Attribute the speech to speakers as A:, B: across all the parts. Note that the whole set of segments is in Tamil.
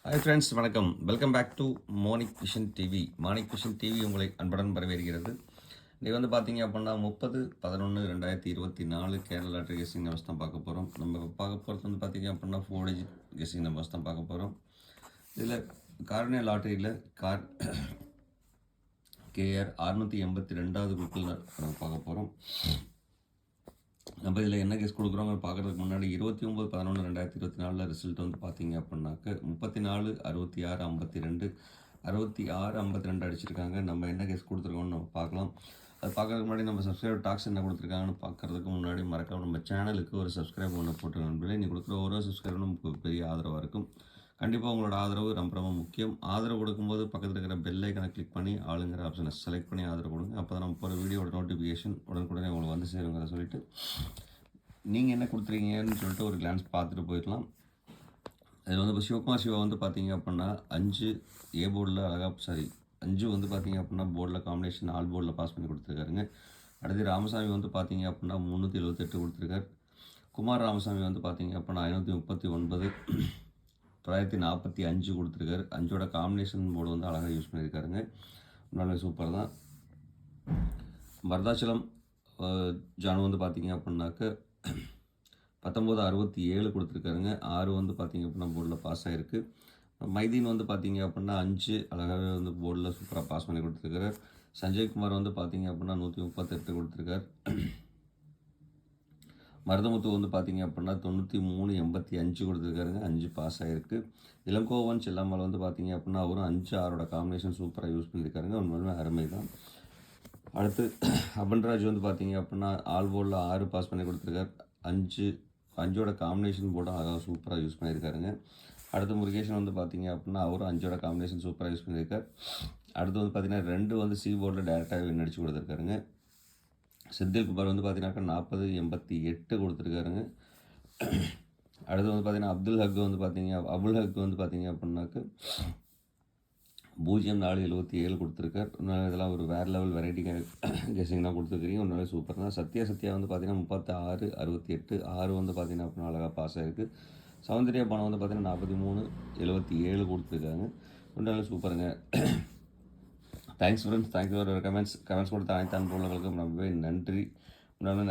A: ஹாய் ஃப்ரெண்ட்ஸ், வணக்கம். Welcome back to Manik vision TV. Manik vision TV உங்களை அன்புடன் வரவேற்கிறது. இன்றைக்கி வந்து பார்த்தீங்க அப்படின்னா 30/11/2024 கேரளா லாட்டரி கெஸ்ஸிங் நம்பர்ஸ் தான் பார்க்க போகிறோம். நம்ம பார்க்க போகிறது வந்து பார்த்தீங்க அப்படின்னா 4 டிஜிட் கெஸ்ஸிங் நம்பர்ஸ் தான் பார்க்க போகிறோம். இதில் கார்னியா லாட்டரியில் KR 682வது குழுக்கள் நம்ம பார்க்க போகிறோம். நம்ம இதில் என்ன கெஸ் கொடுக்குறோங்க பார்க்குறதுக்கு முன்னாடி 29/11/2024 ரிசல்ட் வந்து பார்த்தீங்க அப்படின்னாக்க 34 66 52 66 52 அடிச்சிருக்காங்க. நம்ம என்ன கெஸ் கொடுத்துருக்கோம்னு நம்ம பார்க்கலாம். அது பார்க்குறதுக்கு முன்னாடி நம்ம சப்ஸ்கிரைப் டாக்ஸ் என்ன கொடுத்துருக்காங்கன்னு பார்க்குறதுக்கு முன்னாடி மறக்காம நம்ம சேனலுக்கு ஒரு சப்ஸ்கிரைப் ஒன்று போட்டு நண்பர்களே, நீங்கள் கொடுக்குற ஒரு சப்ஸ்கிரைப் நமக்கு பெரிய ஆதரவாக இருக்கும். கண்டிப்பாக உங்களோட ஆதரவு ரொம்ப ரொம்ப முக்கியம். ஆதரவு கொடுக்கும்போது பக்கத்தில் இருக்கிற பெல் ஐக்கனை கிளிக் பண்ணி ஆளுங்கிற ஆப்ஷனை செலக்ட் பண்ணி ஆதரவு கொடுங்க. அப்போ தான் நம்ம போகிற வீடியோட நோட்டிஃபிகேஷன் உடனுக்குடனே உங்களுக்கு வந்து சேருங்கிற சொல்லிட்டு நீங்கள் என்ன கொடுத்துருக்கீங்கன்னு சொல்லிட்டு ஒரு கிளான்ஸ் பார்த்துட்டு போயிடலாம். அதில் வந்து இப்போ சிவகுமார் சிவா வந்து பார்த்தீங்க அப்படின்னா 5 ஏ போர்டில் அழகாக 5 வந்து பார்த்தீங்க அப்படின்னா போர்டில் காம்பினேஷன் ஆல் போர்டில் பாஸ் பண்ணி கொடுத்துருக்காருங்க. அடுத்து ராமசாமி வந்து பார்த்தீங்க அப்படின்னா 378 கொடுத்துருக்காரு. குமார் ராமசாமி வந்து பார்த்தீங்க அப்படின்னா 539 945 கொடுத்துருக்காரு. 5ஓட காம்பினேஷன் போர்டு வந்து அழகாக யூஸ் பண்ணியிருக்காருங்க. நல்ல சூப்பர் தான். மருதாச்சலம் ஜானு வந்து பார்த்தீங்க அப்படின்னாக்க 1967 கொடுத்துருக்காருங்க. 6 வந்து பார்த்தீங்க அப்படின்னா போர்டில் பாஸ் ஆகிருக்கு. மைதீன் வந்து பார்த்தீங்க அப்படின்னா 5 அழகாகவே வந்து போர்டில் சூப்பராக பாஸ் பண்ணி கொடுத்துருக்காரு. சஞ்சய்குமார் வந்து பார்த்தீங்க அப்படின்னா 138 கொடுத்துருக்காரு. மருதமுத்து வந்து பார்த்தீங்க அப்படின்னா 9385 கொடுத்துருக்காருங்க. 5 பாஸ் ஆகிருக்கு. இளங்கோவன் செல்லாமல் வந்து பார்த்தீங்க அப்படின்னா அவரும் 5 6ஓட காம்பினேஷன் சூப்பராக யூஸ் பண்ணியிருக்காருங்க. உண்மையுமே அருமை தான். அடுத்து அபன்ராஜ் வந்து பார்த்தீங்க அப்படின்னா ஆல் போர்டில் 6 பாஸ் பண்ணி கொடுத்துருக்காரு. 5ஓட காம்பினேஷன் போர்டும் அழகாக சூப்பராக யூஸ் பண்ணியிருக்காருங்க. அடுத்து முருகேஷன் வந்து பார்த்தீங்க அப்படின்னா அவரும் 5ஓட காம்பினேஷன் சூப்பராக யூஸ் பண்ணியிருக்காரு. அடுத்து வந்து பார்த்தீங்கன்னா 2 வந்து சி போர்டில் டேரெக்டாக வின் அடிச்சு கொடுத்துருக்காருங்க. செந்தில்குமார் வந்து பார்த்தீங்கன்னாக்கா 4088 கொடுத்துருக்காருங்க. அடுத்து வந்து பார்த்தீங்கன்னா அபுல் ஹக் வந்து பார்த்தீங்க அப்படின்னாக்க 0477 கொடுத்துருக்கார். இதெல்லாம் ஒரு வேறு லெவல் வெரைட்டி கெஸிங் தான் கொடுத்துருக்கீங்க. ஒன்றாலே சூப்பர் தான். சத்யா வந்து பார்த்தீங்கன்னா 36 68 6 வந்து பார்த்தீங்கன்னா அப்படின்னா அழகாக பாஸ் ஆகிருக்கு. சௌந்தர்யா பானம் வந்து பார்த்தீங்கன்னா 43 77 கொடுத்துருக்காங்க. ஒன்றாலே சூப்பருங்க. Thanks friends, thanks for comments கொடுத்த அனைத்து அனுபவங்களுக்கும் ரொம்பவே நன்றி. இன்னும்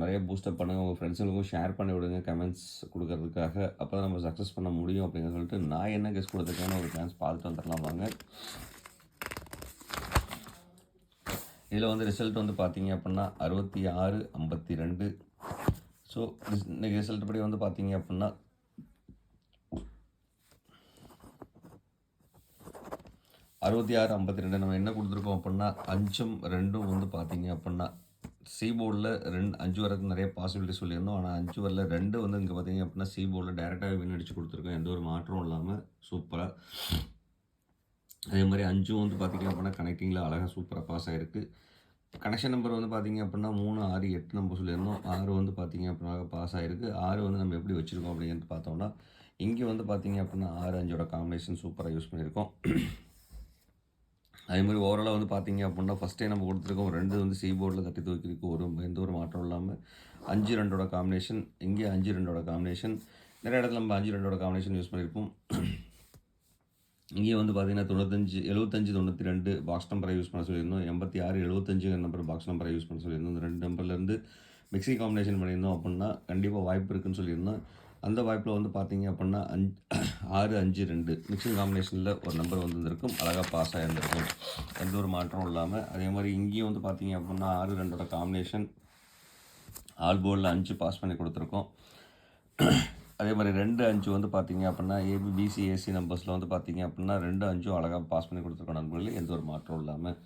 A: நிறைய பூஸ்டப் பண்ணுங்கள். உங்கள் ஃப்ரெண்ட்ஸுங்களுக்கும் ஷேர் பண்ணி விடுங்க கமெண்ட்ஸ் கொடுக்கறதுக்காக. அப்போ தான் நம்ம சக்ஸஸ் பண்ண முடியும் அப்படின்னு சொல்லிட்டு நான் என்ன கெஸ் கொடுத்துருக்கேன்னு ஒரு சான்ஸ் பார்த்துட்டு வந்துடலாம் வாங்க. இதில் வந்து ரிசல்ட் வந்து பார்த்தீங்க அப்படின்னா 66 52. ஸோ இன்றைக்கி ரிசல்ட் படி வந்து பார்த்தீங்க அப்படின்னா 66 52 நம்ம என்ன கொடுத்துருக்கோம் அப்படின்னா 5 2 வந்து பார்த்தீங்க அப்படின்னா சி போர்டில் 5 வரதுக்கு நிறைய பாசிபிலிட்டி சொல்லியிருந்தோம். ஆனால் 5 வரல 2 வந்து இங்கே பார்த்தீங்க அப்படின்னா சி போர்டில் டேரெக்டாக வின் அடிச்சு கொடுத்துருக்கோம். எந்த ஒரு மாற்றமும் இல்லாமல் சூப்பராக. அதே மாதிரி 5 வந்து பார்த்தீங்க அப்படின்னா கனெக்டிங்கில் அழகாக சூப்பராக பாஸ் ஆகிருக்கு. கனெக்ஷன் நம்பர் வந்து பார்த்தீங்க அப்படின்னா 3 6 8 நம்பர் சொல்லியிருந்தோம். 6 வந்து பார்த்தீங்க அப்படின்னா பாஸ் ஆகிருக்கு. 6 வந்து நம்ம எப்படி வச்சுருக்கோம் அப்படிங்கிறது பார்த்தோம்னா இங்கே வந்து பார்த்தீங்க அப்படின்னா 6 5ஓட காம்பினேஷன் சூப்பராக யூஸ் பண்ணியிருக்கோம். அதே மாதிரி ஓவராலாக வந்து பார்த்தீங்க அப்படின்னா ஃபஸ்ட்டே நம்ம கொடுத்துருக்கோம் 2 வந்து சி போர்டில் தட்டி தூக்கிருக்கு. எந்த ஒரு மாற்றம் இல்லாமல் 5 2ஓட காம்பினேஷன், இங்கே 5 2ஓட காம்பினேஷன். நிறைய இடத்துல நம்ம 5 2ஓட காம்பினேஷன் யூஸ் பண்ணியிருப்போம். இங்கே வந்து பார்த்தீங்கன்னா 95 75 92 பாக்ஸ் நம்பரை யூஸ் பண்ண சொல்லியிருந்தோம். 86 75 நம்பர் பாக்ஸ் நம்பரை யூஸ் பண்ண சொல்லியிருந்தோம். இந்த 2 நம்பர்லேருந்து மிக்ஸி காம்பினேஷன் பண்ணியிருந்தோம் அப்படின்னா கண்டிப்பாக வாய்ப்பு இருக்குதுன்னு சொல்லியிருந்தோம். அந்த வாய்ப்பில் வந்து பார்த்தீங்க அப்படின்னா 6 5 2 மிக்சிங் காம்பினேஷனில் ஒரு நம்பர் வந்துருக்கும். அழகாக பாஸ் ஆகிருந்திருக்கும். எந்த ஒரு மாற்றமும் இல்லாமல். அதே மாதிரி இங்கேயும் வந்து பார்த்தீங்க அப்படின்னா 6 2ஓட காம்பினேஷன் ஆல் போர்டில் 5 பாஸ் பண்ணி கொடுத்துருக்கோம். அதே மாதிரி 2 5 வந்து பார்த்தீங்க அப்படின்னா ஏபிபிசிஏசி நம்பர்ஸில் வந்து பார்த்தீங்க அப்படின்னா 2 5 அழகாக பாஸ் பண்ணி கொடுத்துருக்கோம் நண்பர்களே. எந்த ஒரு மாற்றம் இல்லாமல்.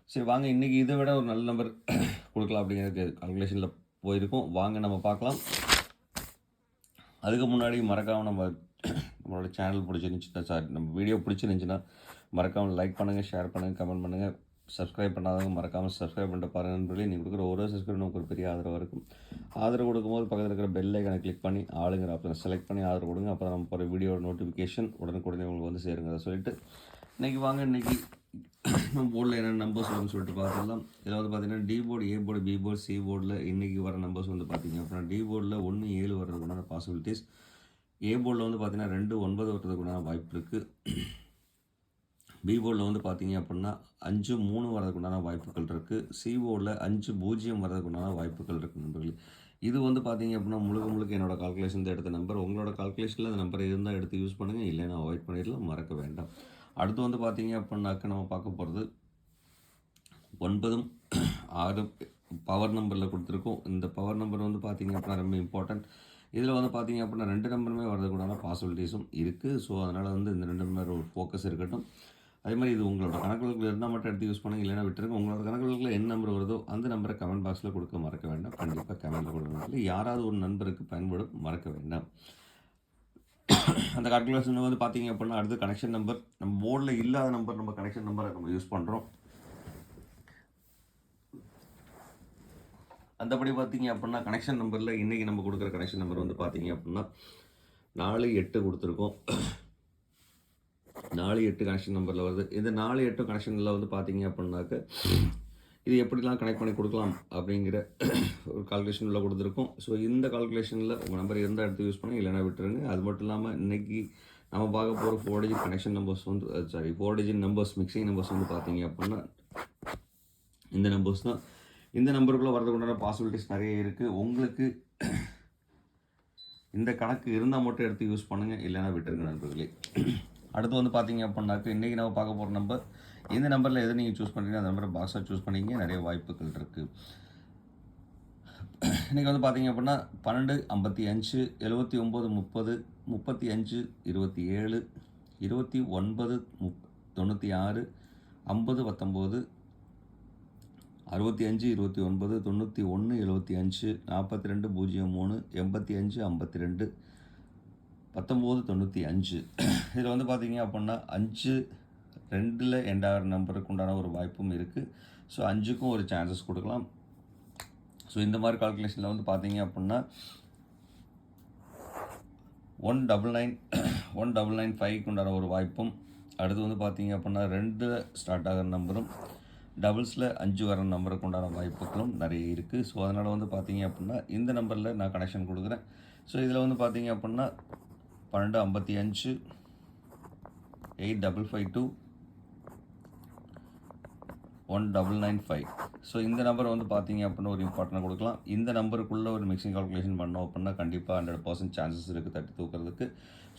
A: சரி வாங்க, இன்றைக்கி இதை விட ஒரு நல்ல நம்பர் கொடுக்கலாம் அப்படிங்கிறது கால்குலேஷனில் போயிருக்கோம். வாங்க நம்ம பார்க்கலாம். அதுக்கு முன்னாடி மறக்காமல் நம்மளோட சேனல் பிடிச்சிருந்துச்சுன்னா நம்ம வீடியோ பிடிச்சிருந்துச்சுன்னா மறக்காமல் லைக் பண்ணுங்கள், ஷேர் பண்ணுங்கள், கமெண்ட் பண்ணுங்கள். சப்ஸ்கிரைப் பண்ணாதவங்க மறக்காமல் சப்ஸ்கிரைப் பண்ணிட்டு பாருங்கள் நண்பர்களே. நீங்கள் கொடுக்குற ஒரு சப்ஸ்கிரைப் நமக்கு ஒரு பெரிய ஆதரவாக இருக்கும். ஆதரவு கொடுக்கும்போது பக்கத்தில் இருக்கிற பெல் ஐக்கனை கிளிக் பண்ணி ஆளுங்கிற ஆப்ஷனை செலக்ட் பண்ணி ஆதரவு கொடுங்க. அப்போ நம்ம போகிற வீடியோட நோட்டிஃபிகேஷன் உடனுக்குடனே உங்களுக்கு வந்து சேருங்க சொல்லிட்டு இன்றைக்கி வாங்க இன்றைக்கி நம்ம போர்டில் என்னென்ன நம்பர்ஸ் வரும்னு சொல்லிட்டு பார்த்துடலாம். இதில் வந்து பார்த்தீங்கன்னா D board, A board, B board, C போர்டில் இன்றைக்கி வர நம்பர்ஸ் வந்து பார்த்தீங்க அப்படின்னா டி போர்டில் 1 7 வர்றதுக்குண்டான பாசிபிலிட்டிஸ் ஏ போர்டில் வந்து பார்த்தீங்கன்னா 2 9 வர்றதுக்குண்டான வாய்ப்பு இருக்குது. பி போர்டில் வந்து பார்த்தீங்க அப்படின்னா 5 3 வர்றதுக்குண்டான வாய்ப்புகள் இருக்குது. சி போர்டில் 5 0 வர்றதுக்குண்டான வாய்ப்புகள் இருக்குது நண்பர்களே. இது வந்து பார்த்தீங்க அப்படின்னா முழுக்க என்னோட கால்குலேஷன் எடுத்த நம்பர். உங்களோட கால்குலேஷனில் அந்த நம்பர் இருந்தால் எடுத்து யூஸ் பண்ணுங்கள், இல்லைன்னா அவாய்ட் பண்ணிடலாம், மறக்க வேண்டாம். அடுத்து வந்து பார்த்தீங்க அப்படின்னாக்க நம்ம பார்க்க போகிறது 9 6 பவர் நம்பரில் கொடுத்துருக்கோம். இந்த பவர் நம்பர் வந்து பார்த்தீங்க அப்படின்னா ரொம்ப இம்பார்ட்டன்ட். இதில் வந்து பார்த்தீங்க அப்படின்னா 2 நம்பருமே வரதுக்குண்டான பாசிபிலிட்டிஸும் இருக்குது. ஸோ அதனால் வந்து இந்த 2 நம்பர் ஒரு ஃபோக்கஸ் இருக்கட்டும். அதே மாதிரி இது உங்களோட கணக்குகளுக்கு இருந்தால் மட்டும் எடுத்து யூஸ் பண்ணுங்கள், இல்லைனா விட்டுருங்க. உங்களோட கணக்குகளில் என்ன நம்பர் வருதோ அந்த நம்பரை கமெண்ட் பாக்ஸில் கொடுக்க மறக்க வேண்டாம். கண்டிப்பாக கமெண்ட்டில் கொடுக்கணும். இல்லை யாராவது ஒரு நண்பருக்கு பயன்படும், மறக்க வேண்டாம். அந்த கால்குலேஷன் வந்து பார்த்தீங்க அப்படின்னா அடுத்து கனெக்ஷன் நம்பர். நம்ம போர்டில் இல்லாத நம்பர் நம்ம கனெக்ஷன் நம்பரை நம்ம யூஸ் பண்ணுறோம். அந்தபடி பார்த்தீங்க அப்படின்னா கனெக்ஷன் நம்பரில் இன்றைக்கி நம்ம கொடுக்குற கனெக்ஷன் நம்பர் வந்து பார்த்தீங்க அப்படின்னா 4 8 கொடுத்துருக்கோம். 4 8 கனெக்ஷன் நம்பரில் வருது. இந்த 4 8 கனெக்ஷனில் வந்து பார்த்தீங்க அப்படின்னாக்க இது எப்படிலாம் கனெக்ட் பண்ணி கொடுக்கலாம் அப்படிங்கிற ஒரு கால்குலேஷன் உள்ள கொடுத்துருக்கோம். ஸோ இந்த கால்குலேஷனில் உங்கள் நம்பர் இருந்தால் எடுத்து யூஸ் பண்ணி, இல்லைனா விட்டுருங்க. அது மட்டும் இல்லாமல் இன்றைக்கி நம்ம பார்க்க போகிற 4 டிஜிட் கனெக்ஷன் நம்பர்ஸ் வந்து 4 டிஜிட் நம்பர்ஸ் மிக்சிங் நம்பர்ஸ் வந்து பார்த்தீங்க அப்படின்னா இந்த நம்பர்ஸ் தான். இந்த நம்பருக்குள்ளே வரதுக்கு உண்டான பாசிபிலிட்டிஸ் நிறைய இருக்குது. உங்களுக்கு இந்த கணக்கு இருந்தால் மட்டும் எடுத்து யூஸ் பண்ணுங்கள், இல்லைனா விட்டுருங்க நண்பர்களே. அடுத்து வந்து பார்த்தீங்க அப்படின்னாக்க இன்றைக்கி நம்ம பார்க்க போகிற நம்பர், இந்த நம்பரில் எதை நீங்கள் சூஸ் பண்ணுறீங்க அந்த நம்பரை பாக்ஸாக சூஸ் பண்ணிங்க, நிறைய வாய்ப்புகள் இருக்குது. இன்றைக்கி வந்து பார்த்தீங்க அப்படின்னா 12 55 79 30 35 27 29 96 50 19 65 29 91 75 42 03 85 52 19 95. இதில் வந்து பார்த்தீங்க அப்படின்னா 5 2ல் எண்ட் ஆகிற நம்பருக்கு உண்டான ஒரு வாய்ப்பும் இருக்குது. ஸோ 5க்கும் ஒரு சான்சஸ் கொடுக்கலாம். ஸோ இந்த மாதிரி கால்குலேஷனில் வந்து பார்த்தீங்க அப்படின்னா 1995க்கு உண்டான ஒரு வாய்ப்பும், அடுத்து வந்து பார்த்தீங்க அப்படின்னா 2ல் ஸ்டார்ட் ஆகிற நம்பரும், டபுள்ஸில் 5 வர நம்பருக்கு உண்டான வாய்ப்புகளும் நிறைய இருக்குது. ஸோ அதனால் வந்து பார்த்தீங்க அப்படின்னா இந்த நம்பரில் நான் கனெக்ஷன் கொடுக்குறேன். ஸோ இதில் வந்து பார்த்தீங்க அப்படின்னா 12 55 8552 1995. ஸோ இந்த நம்பர் வந்து பார்த்தீங்க அப்படின்னா ஒரு இம்பார்ட்டன்ட் கொடுக்கலாம். இந்த நம்பருக்குள்ளே ஒரு மிக்சிங் கால்குலேஷன் பண்ணோம் அப்படின்னா கண்டிப்பாக 100% சான்சஸ் இருக்குது தட்டி தூக்கிறதுக்கு.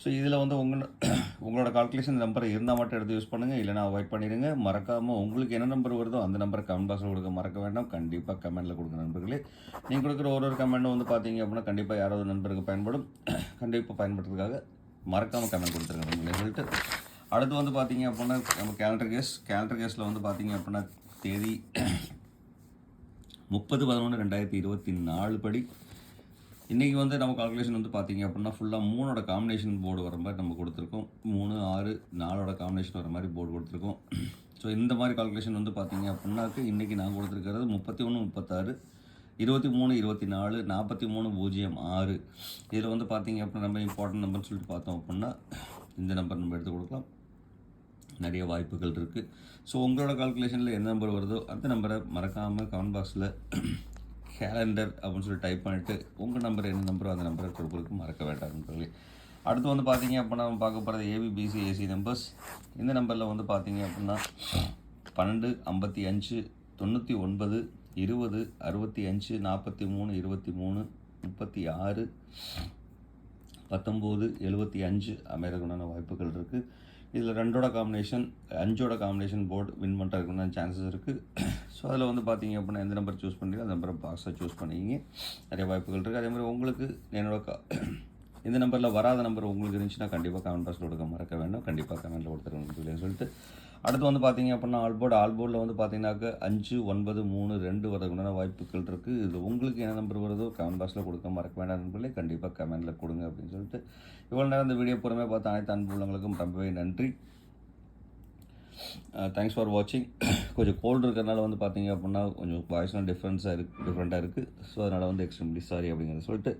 A: ஸோ இதில் வந்து உங்களோட கால்குலேஷன் நம்பரை இருந்தால் மட்டும் எடுத்து யூஸ் பண்ணுங்கள், இல்லைனா அவாய்ட் பண்ணிடுங்க. மறக்காமல் உங்களுக்கு என்ன நம்பர் வருதோ அந்த நம்பரை கமெண்ட் பாக்ஸில் கொடுக்க மறக்க வேண்டாம். கண்டிப்பாக கமெண்ட்டில் கொடுங்க நண்பர்களே. நீங்கள் கொடுக்குற ஒரு கமெண்ட்டும் வந்து பார்த்தீங்க அப்படின்னா கண்டிப்பாக யாராவது நண்பருக்கு பயன்படும். கண்டிப்பாக பயன்படுறதுக்காக மறக்காமல் கமெண்ட் கொடுத்துருங்க நண்பர்களே சொல்லிட்டு. அடுத்து வந்து பார்த்தீங்க அப்படின்னா நம்ம கேலண்டர் கேஸில் வந்து பார்த்தீங்க அப்படின்னா தேதி 30/11/2024 படி இன்றைக்கி வந்து நம்ம கால்குலேஷன் வந்து பார்த்தீங்க அப்படின்னா ஃபுல்லாக 3ஓட காம்பினேஷன் போர்டு வர மாதிரி நம்ம கொடுத்துருக்கோம். 3 6 4ஓட காம்பினேஷன் வர மாதிரி போர்டு கொடுத்துருக்கோம். ஸோ இந்த மாதிரி கால்குலேஷன் வந்து பார்த்தீங்க அப்படின்னாக்கு இன்றைக்கி நான் கொடுத்துருக்கிறது 31 36 23 24 43 06. இதில் வந்து பார்த்தீங்க அப்படின்னா நம்ம இம்பார்ட்டன்ட் நம்பர்னு சொல்லிட்டு பார்த்தோம் அப்படின்னா இந்த நம்பர் நம்ம எடுத்து கொடுக்கலாம், நிறைய வாய்ப்புகள் இருக்குது. ஸோ உங்களோட கால்குலேஷனில் என்ன நம்பர் வருதோ அந்த நம்பரை மறக்காமல் கமெண்ட் பாக்ஸில் கேலண்டர் அப்படின்னு சொல்லி டைப் பண்ணிவிட்டு உங்கள் நம்பர் என்ன நம்பரோ அந்த நம்பரை கொடுக்குறதுக்கு மறக்க வேண்டாம் நண்பர்களே. அடுத்து வந்து பார்த்தீங்க அப்படின்னா நம்ம பார்க்க போகிறது ஏபிபிசி ஏசி நம்பர்ஸ். இந்த நம்பரில் வந்து பார்த்தீங்க அப்படின்னா 12 55 99 20 65 43 23 36 19 75 அமைகிறதுக்குண்டான வாய்ப்புகள் இருக்குது. இதில் 2ஓட காம்பினேஷன் 5ஓட காம்பினேஷன் போர்டு வின் பண்ணுறதுக்குண்டான சான்சஸ் இருக்குது. ஸோ அதில் வந்து பார்த்தீங்க அப்படின்னா எந்த நம்பர் சூஸ் பண்ணுறீங்க அந்த நம்பரை பாக்ஸாக சூஸ் பண்ணிக்கிங்க, நிறைய வாய்ப்புகள் இருக்குது. அதே மாதிரி உங்களுக்கு என்னோட இந்த நம்பரில் வராத நம்பர் உங்களுக்கு இருந்துச்சுன்னா கண்டிப்பாக கமெண்ட் பாக்ஸில் கொடுக்க மறக்க வேண்டாம். கண்டிப்பாக கமெண்ட்டில் கொடுத்துருங்க சொல்லிட்டு. அடுத்து வந்து பார்த்தீங்க அப்படின்னா ஆல்போர்டில் வந்து பார்த்தீங்கன்னாக்க 5 9 3 2 வரதுக்குண்டான வாய்ப்புகள் இருக்குது. இது உங்களுக்கு என்ன நம்பர் வருதோ கமெண்ட் பாக்ஸில் கொடுக்க மறக்க வேண்டாம் நண்பர்களே. கண்டிப்பாக கமெண்ட்டில் கொடுங்க அப்படின்னு சொல்லிட்டு இவ்வளோ நேரம் இந்த வீடியோ பொறுமையாக பார்த்த அனைத்து அன்பு உள்ளவங்களுக்கும் ரொம்பவே நன்றி. தேங்க்ஸ் ஃபார் வாட்சிங். கொஞ்சம் கோல்டு இருக்கிறதுனால வந்து பார்த்தீங்க அப்படின்னா கொஞ்சம் வாய்ஸ்லாம் டிஃப்ரெண்ட்டாக இருக்குது. ஸோ அதனால் வந்து எக்ஸ்ட்ரீம்லி சாரி அப்படிங்கிறத சொல்லிட்டு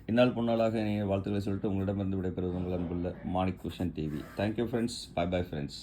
A: இந்நாள் பொன்னாளாக நீங்கள் வாழ்த்துக்களை சொல்லிட்டு உங்களிடமிருந்து விடைபெறுவது உங்கள் அன்புள்ள Manik cushion TV. Thank you friends. Bye friends.